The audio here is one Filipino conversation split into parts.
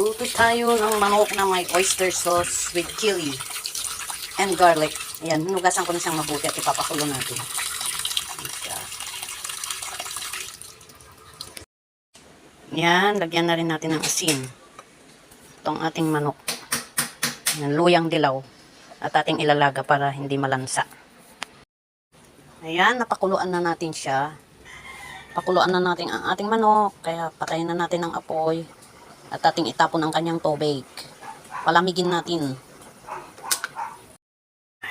Magluto tayo ng manok na may oyster sauce with chili and garlic. Ayan, hinugasan ko na siyang mabuti at ipapakulo natin. Ayan, lagyan na rin natin ng asin. Itong ating manok. Ayan, luyang dilaw. At ating ilalaga para hindi malansa. Ayan, napakuluan na natin siya. Pakuluan na natin ang ating manok. Kaya patayin na natin ang apoy. At ating itapon ang kanyang tubig. Palamigin natin.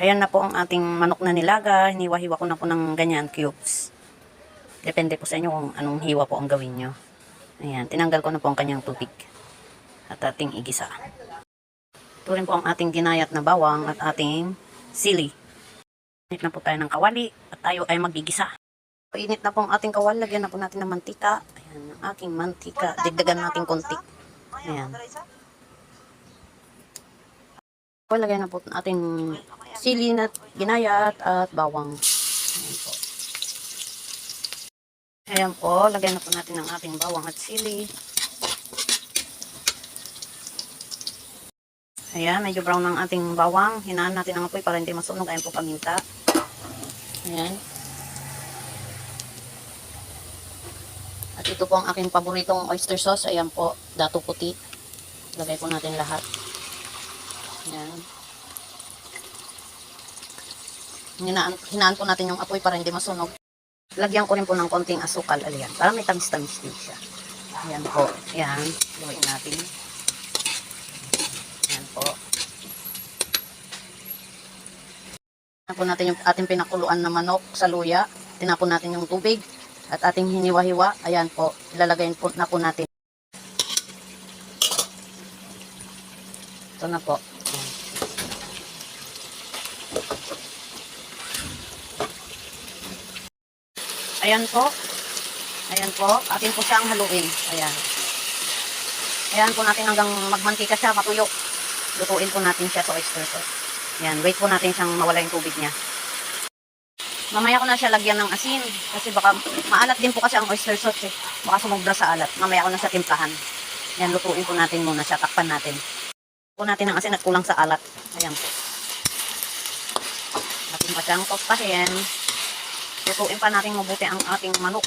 Ayan na po ang ating manok na nilaga. Hiniwa-hiwa ko na po ng ganyan cubes. Depende po sa inyo kung anong hiwa po ang gawin nyo. Ayan, tinanggal ko na po ang kanyang tubig. At ating igisa. Ito rin po ang ating ginayat na bawang at ating sili. Init na po tayo ng kawali at tayo ay magigisa. Init na po ang ating kawali. Lagyan na po natin ng mantika. Ayan, ang aking mantika. Digdagan natin konti. Ayan. Lagyan na po ating sili na ginayat at bawang. Ayan po. Ayan po. Lagyan na po natin ang ating bawang at sili. Ayan. Medyo brown ang ating bawang. Hinaan natin ang apoy para hindi masunog. Ayan po paminta. Ayan. At ito po ang aking paboritong oyster sauce. Ayan po, dato puti. Lagay po natin lahat. Ayan. Hinaan po natin yung apoy para hindi masunog. Lagyan ko rin po ng konting asukal. Ayan, para may tamis-tamis din siya. Ayan po. Ayan. Luwain natin. Ayan po. Tinapon po natin yung ating pinakuluan na manok sa luya. Tinapon natin yung tubig. At ating hiniwa-hiwa, ayan po, ilalagay po na po natin. Ito na po. Ayan po. Ayan po. Atin po siyang haluin. Ayan. Ayan po natin hanggang magmantika siya, matuyo. Lutuin po natin siya sa oyster sauce. Ayan, wait po natin siyang mawala yung tubig niya. Mamaya ko na siya lagyan ng asin kasi baka maalat din po kasi ang oyster sauce eh. Baka sumobra sa alat. Mamaya ko na siya timplahan. Ayan, lutuin po natin muna siya. Takpan natin. Po natin ng asin at kulang sa alat. Ayan po. Natin pa siyang tostahin. Lutuin pa natin mabuti ang ating manok.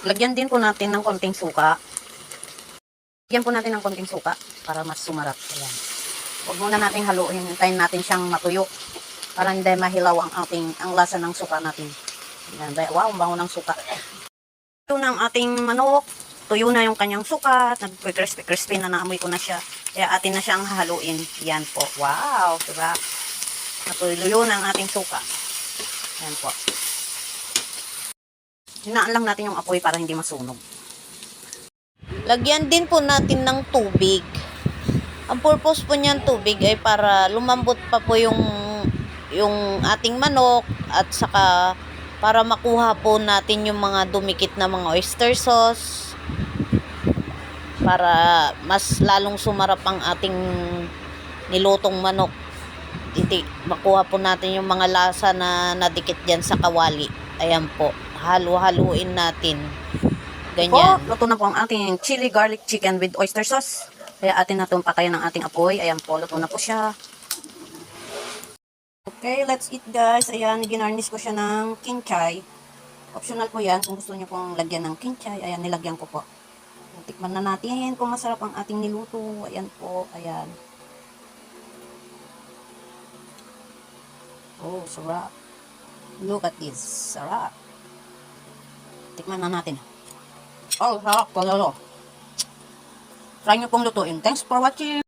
Lagyan din po natin ng konting suka. Lagyan po natin ng konting suka para mas sumarap. Ayan. Huwag muna natin haluin, hintayin natin siyang matuyo para hindi mahilaw ang lasa ng suka natin. Ayan, wow, ang bango ng suka. Ito na ang ating manok. Tuyo na yung kanyang suka. Nag-crispy na naamoy ko na siya. Kaya atin na siyang haluin. Yan po. Wow, diba? Natuyo na ang ating suka. Yan po. Hinaan lang natin yung apoy para hindi masunog. Lagyan din po natin ng tubig. Ang purpose po niyan tubig ay para lumambot pa po yung ating manok at saka para makuha po natin yung mga dumikit na mga oyster sauce para mas lalong sumarap ang ating nilutong manok. Makuha po natin yung mga lasa na nadikit dyan sa kawali. Ayan po. Halo-haluin natin. Ganyan. Po, luto na po ang ating chili garlic chicken with oyster sauce. Kaya atin na itong patayin ng ating apoy. Ayan po, luto na po siya. Okay, let's eat guys. Ayan, ginarnish ko siya ng kinchay. Optional po yan kung gusto niyo pong lagyan ng kinchay. Ayan, nilagyan ko po. Tikman na natin kung masarap ang ating niluto. Ayan po, ayan. Oh, sarap. Look at this. Sarap. Tikman na natin. Oh, sarap. Palalo. Try nyo pong lutuin. Thanks for watching.